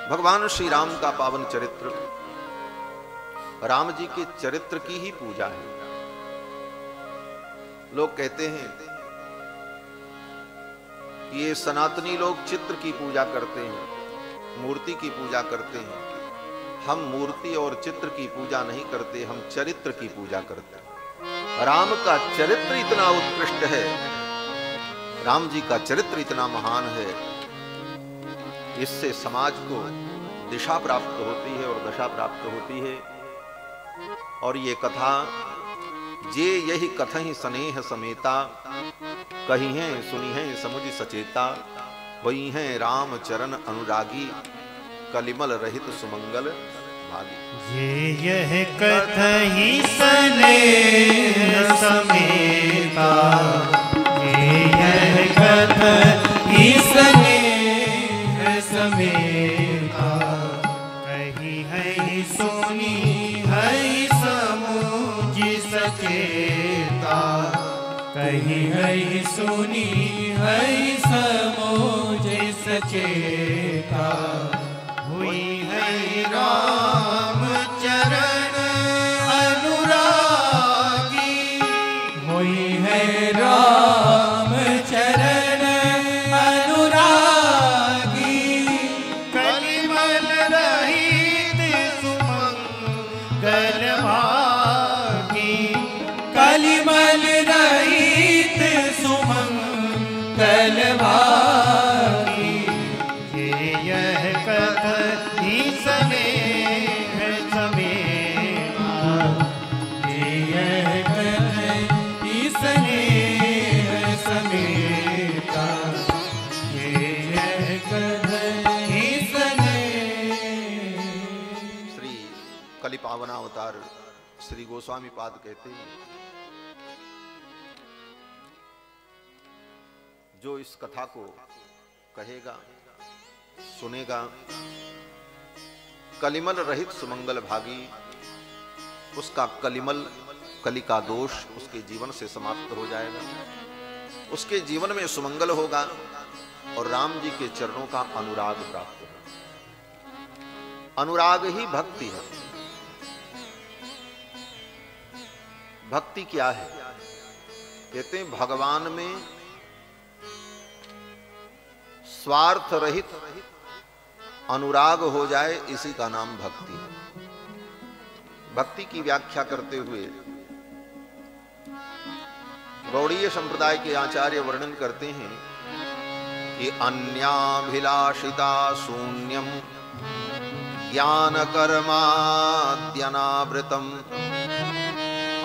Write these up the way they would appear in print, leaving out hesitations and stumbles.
भगवान श्री राम का पावन चरित्र, राम जी के चरित्र की ही पूजा है। लोग कहते हैं कि ये सनातनी लोग चित्र की पूजा करते हैं, मूर्ति की पूजा करते हैं। हम मूर्ति और चित्र की पूजा नहीं करते, हम चरित्र की पूजा करते हैं। राम का चरित्र इतना उत्कृष्ट है, राम जी का चरित्र इतना महान है, इससे समाज को दिशा प्राप्त होती है और दशा प्राप्त होती है। और ये कथा जे यही कथहि स्नेह समेता, कही हैं सुनी हैं समुझ सचेता, वही हैं राम चरण अनुरागी, कलिमल रहित सुमंगल भागी। ये यह कथहि स्नेह समेता, ये यह कथहि स्नेह समेता, कही है सुनी है समुझ सचेता, कही है सुनी है समुझ सचेता, हुई है राम चरण अनुरागी, हुई है राम चरण अनुरागी, कलिमल रहित सुमंगल भागी, कलिमल रहित सुमंगल भागी। ये यह कथहि स्नेह समेता, ये यह कथहि स्नेह समेता, ये यह कथहि स्नेह। श्री कलि पावनावतार श्री गोस्वामी पाद कहते हैं, जो इस कथा को कहेगा सुनेगा, कलिमल रहित सुमंगल भागी, उसका कलिमल कलि का दोष उसके जीवन से समाप्त हो जाएगा, उसके जीवन में सुमंगल होगा और राम जी के चरणों का अनुराग प्राप्त होगा। अनुराग ही भक्ति है। भक्ति क्या है? कहते हैं भगवान में स्वार्थ रहित अनुराग हो जाए, इसी का नाम भक्ति है। भक्ति की व्याख्या करते हुए गौड़ीय संप्रदाय के आचार्य वर्णन करते हैं कि अन्याभिलाषिता शून्यम ज्ञान कर्माद्यनावृतम,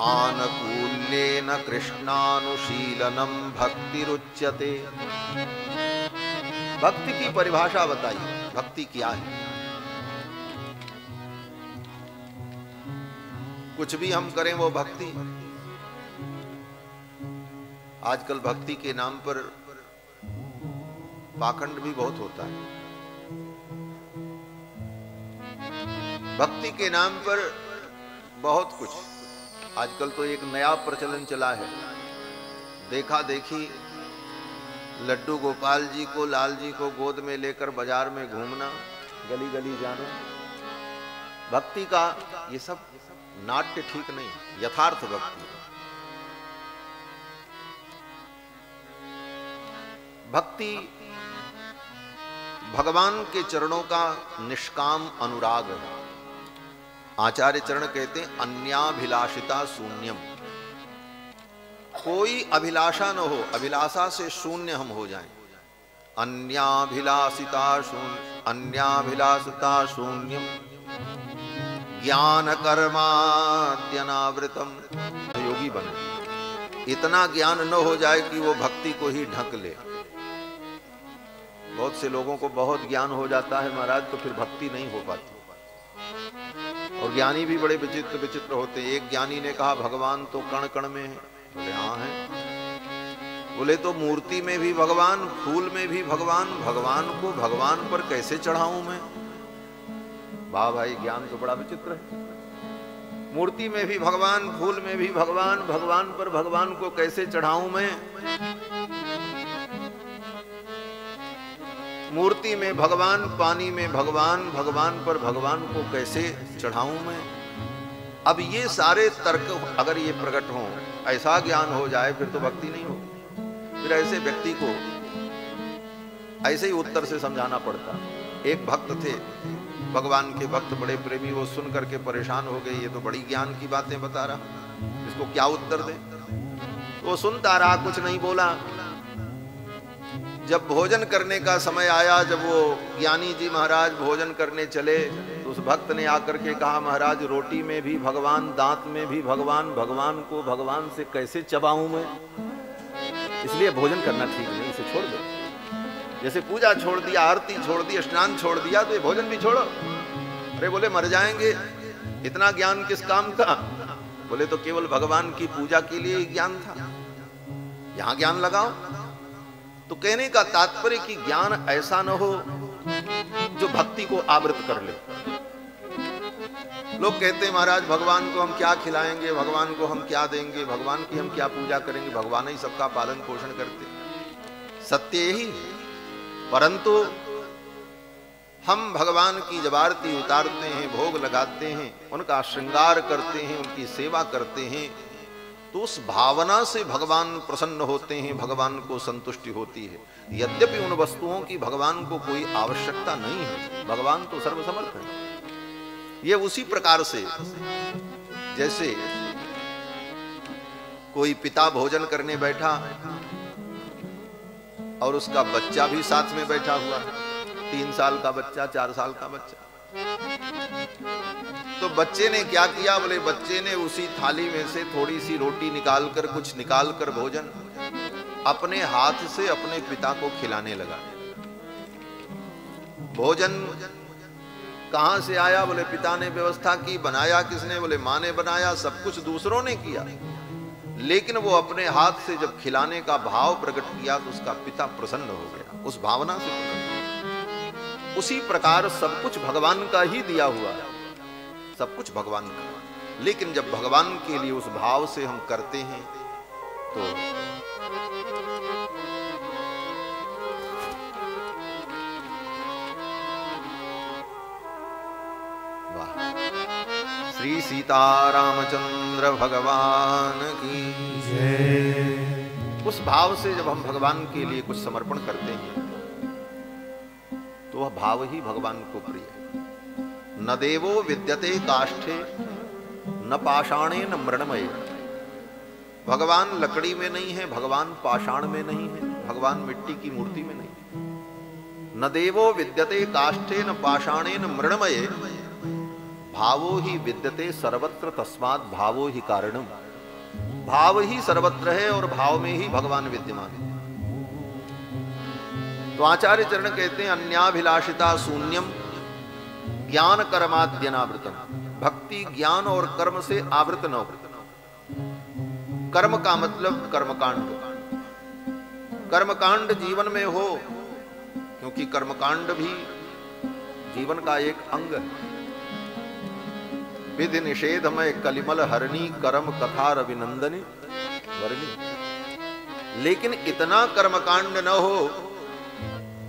आनुकूल्येन कृष्णानुशीलनम भक्तिरुच्यते। भक्ति की परिभाषा बताइए, भक्ति क्या है? कुछ भी हम करें वो भक्ति? आजकल भक्ति के नाम पर पाखंड भी बहुत होता है। भक्ति के नाम पर बहुत कुछ, आजकल तो एक नया प्रचलन चला है, देखा देखी लड्डू गोपाल जी को, लाल जी को गोद में लेकर बाजार में घूमना, गली गली जाना। भक्ति का ये सब नाट्य ठीक नहीं, यथार्थ भक्ति। भक्ति भगवान के चरणों का निष्काम अनुराग है। आचार्य चरण कहते हैं अन्याभिलाषिता शून्यम, कोई अभिलाषा न हो, अभिलाषा से शून्य हम हो जाएं। अन्याभिलाषिता शून्य, अन्याभिलाषिता शून्यम ज्ञान कर्माद्यनावृतम, योगी बने। इतना ज्ञान न हो जाए कि वो भक्ति को ही ढक ले। बहुत से लोगों को बहुत ज्ञान हो जाता है महाराज, तो फिर भक्ति नहीं हो पाती। और ज्ञानी भी बड़े विचित्र विचित्र होते हैं। एक ज्ञानी ने कहा भगवान तो कण कण में है। बोले हाँ है। बोले तो मूर्ति में भी भगवान, फूल में भी भगवान, भगवान को भगवान पर कैसे चढ़ाऊं मैं? वाह भाई, ज्ञान तो बड़ा विचित्र है। मूर्ति में भी भगवान, फूल में भी भगवान, भगवान पर भगवान को कैसे चढ़ाऊं मैं? मूर्ति में भगवान, पानी में भगवान, भगवान पर भगवान को कैसे चढ़ाऊं मैं। अब ये सारे तर्क अगर ये प्रकट हों, ऐसा ज्ञान हो जाए, फिर तो भक्ति नहीं हो। फिर ऐसे व्यक्ति को ऐसे ही उत्तर से समझाना पड़ता। एक भक्त थे, भगवान के भक्त, बड़े प्रेमी, वो सुन करके परेशान हो गए, ये तो बड़ी ज्ञान की बातें बता रहा, इसको क्या उत्तर दे। वो सुनता रहा, कुछ नहीं बोला। जब भोजन करने का समय आया, जब वो ज्ञानी जी महाराज भोजन करने चले, तो उस भक्त ने आकर के कहा, महाराज रोटी में भी भगवान, दांत में भी भगवान, भगवान को भगवान से कैसे चबाऊं मैं, इसलिए भोजन करना ठीक नहीं, इसे छोड़ दो। जैसे पूजा छोड़ दिया, आरती छोड़ दी, स्नान छोड़ दिया, तो ये भोजन भी छोड़ो। अरे बोले मर जाएंगे, इतना ज्ञान किस काम का। बोले तो केवल भगवान की पूजा के लिए ही ज्ञान था, यहां ज्ञान लगाओ। तो कहने का तात्पर्य कि ज्ञान ऐसा न हो जो भक्ति को आवृत कर ले। लोग कहते हैं महाराज भगवान को हम क्या खिलाएंगे, भगवान को हम क्या देंगे, भगवान की हम क्या पूजा करेंगे, भगवान ही सबका पालन पोषण करते। सत्य यही, परंतु हम भगवान की जब आरती उतारते हैं, भोग लगाते हैं, उनका श्रृंगार करते हैं, उनकी सेवा करते हैं, तो उस भावना से भगवान प्रसन्न होते हैं, भगवान को संतुष्टि होती है। यद्यपि उन वस्तुओं की भगवान को कोई आवश्यकता नहीं है, भगवान तो सर्वसमर्थ है। ये उसी प्रकार से जैसे कोई पिता भोजन करने बैठा और उसका बच्चा भी साथ में बैठा हुआ, 3 साल का बच्चा, 4 साल का बच्चा। तो बच्चे ने क्या किया, बोले बच्चे ने उसी थाली में से थोड़ी सी रोटी निकालकर, कुछ निकालकर भोजन अपने हाथ से अपने पिता को खिलाने लगा। भोजन कहां से आया, बोले पिता ने व्यवस्था की। बनाया किसने, बोले मां ने बनाया। सब कुछ दूसरों ने किया, लेकिन वो अपने हाथ से जब खिलाने का भाव प्रकट किया तो उसका पिता प्रसन्न हो गया, उस भावना से प्रसन्न। उसी प्रकार सब कुछ भगवान का ही दिया हुआ है, सब कुछ भगवान का, लेकिन जब भगवान के लिए उस भाव से हम करते हैं तो वाह। श्री सीतारामचंद्र भगवान की जय। उस भाव से जब हम भगवान के लिए कुछ समर्पण करते हैं तो वह भाव ही भगवान को प्रिय है। न देवो विद्यते काष्ठे न पाषाणे न मृणमये। भगवान लकड़ी में नहीं है, भगवान पाषाण में नहीं है, भगवान मिट्टी की मूर्ति में नहीं है। न देवो विद्यते काष्ठे न पाषाणे न मृणमये भावो ही विद्यते सर्वत्र तस्मात् भावो ही कारणम। भाव ही सर्वत्र है और भाव में ही भगवान विद्यमान है। तो आचार्य चरण कहते हैं अन्याभिलाषिता शून्यम ज्ञान कर्माद्यनावृतम। भक्ति ज्ञान और कर्म से आवृत न हो। कर्म का मतलब कर्मकांड, कर्मकांड जीवन में हो, क्योंकि कर्मकांड भी जीवन का एक अंग है। विधि निषेधमय कलिमल हरणी कर्म कथा रविनंदनी वर्णी। लेकिन इतना कर्मकांड न हो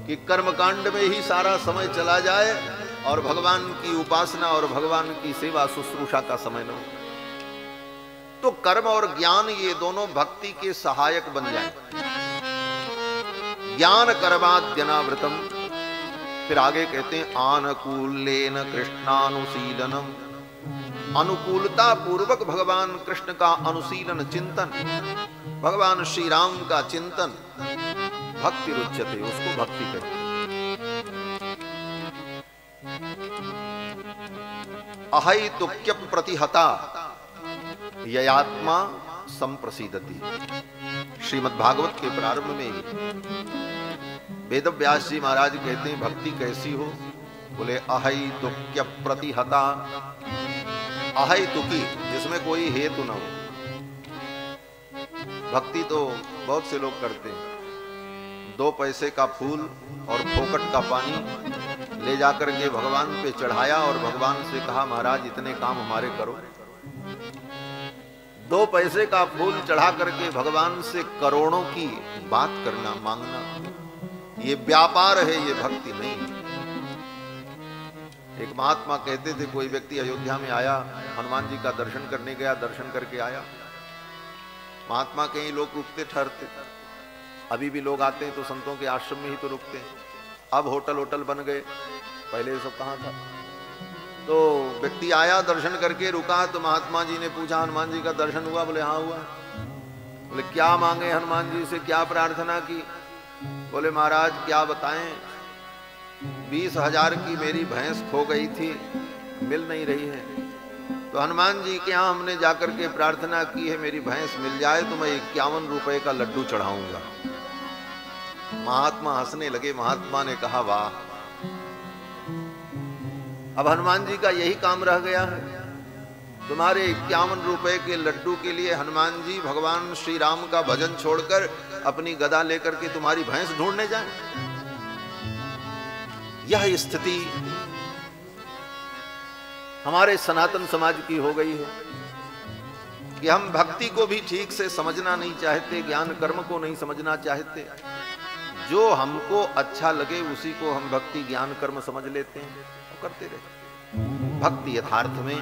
कि कर्मकांड में ही सारा समय चला जाए और भगवान की उपासना और भगवान की सेवा शुश्रूषा का समय न हो। तो कर्म और ज्ञान ये दोनों भक्ति के सहायक बन जाएं। ज्ञान कर्माद्यनावृतम। फिर आगे कहते हैं आनुकूल्येन कृष्णानुशीलनम। अनुकूलता पूर्वक भगवान कृष्ण का अनुशीलन चिंतन, भगवान श्री राम का चिंतन भक्ति रुच्यते, उसको भक्ति कहते हैं। अहैतुक्य प्रतिहता ययात्मा संप्रसीदति। श्रीमद् भागवत के प्रारंभ में ही वेद व्यास जी महाराज कहते हैं भक्ति कैसी हो, बोले अहैतुक्य प्रतिहता। अहैतुकी जिसमें कोई हेतु न हो। भक्ति तो बहुत से लोग करते हैं, 2 पैसे का फूल और फोकट का पानी ले जाकर के भगवान पे चढ़ाया और भगवान से कहा महाराज इतने काम हमारे करो। 2 पैसे का फूल चढ़ा करके भगवान से करोड़ों की बात करना, मांगना, ये व्यापार है, ये भक्ति नहीं है। एक महात्मा कहते थे, कोई व्यक्ति अयोध्या में आया, हनुमान जी का दर्शन करने गया, दर्शन करके आया। महात्मा कई लोग रुकते ठहरते, अभी भी लोग आते हैं तो संतों के आश्रम में ही तो रुकते हैं। अब होटल बन गए, पहले ये सब कहाँ था। तो व्यक्ति आया, दर्शन करके रुका, तो महात्मा जी ने पूछा, हनुमान जी का दर्शन हुआ? बोले हाँ हुआ। बोले क्या मांगे हनुमान जी से, क्या प्रार्थना की? बोले महाराज क्या बताएं, 20,000 की मेरी भैंस खो गई थी, मिल नहीं रही है। तो हनुमान जी के यहाँ हमने जाकर के प्रार्थना की है, मेरी भैंस मिल जाए तो मैं 51 रुपए का लड्डू चढ़ाऊंगा। महात्मा हंसने लगे। महात्मा ने कहा, वाह, अब हनुमान जी का यही काम रह गया है। तुम्हारे 51 रुपए के लड्डू के लिए हनुमान जी भगवान श्री राम का भजन छोड़कर अपनी गदा लेकर के तुम्हारी भैंस ढूंढने जाएं। यह स्थिति हमारे सनातन समाज की हो गई है कि हम भक्ति को भी ठीक से समझना नहीं चाहते, ज्ञान कर्म को नहीं समझना चाहते। जो हमको अच्छा लगे उसी को हम भक्ति ज्ञान कर्म समझ लेते हैं और करते रहते। भक्ति यथार्थ में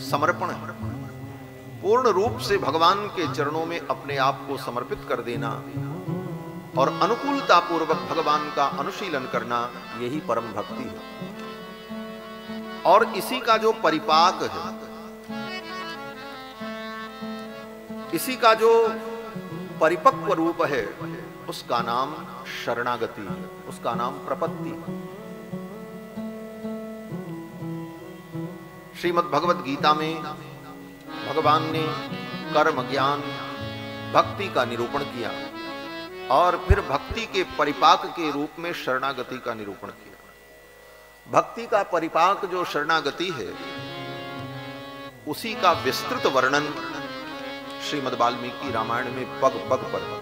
समर्पण है, पूर्ण रूप से भगवान के चरणों में अपने आप को समर्पित कर देना और अनुकूलता पूर्वक भगवान का अनुशीलन करना, यही परम भक्ति है। और इसी का जो परिपाक है, इसी का जो परिपक्व रूप है, उसका नाम शरणागति है, उसका नाम प्रपत्ति है। श्रीमद् भगवद गीता में भगवान ने कर्म, ज्ञान, भक्ति का निरूपण किया और फिर भक्ति के परिपाक के रूप में शरणागति का निरूपण किया। भक्ति का परिपाक जो शरणागति है, उसी का विस्तृत वर्णन श्रीमद् वाल्मीकि रामायण में पग पग पर है।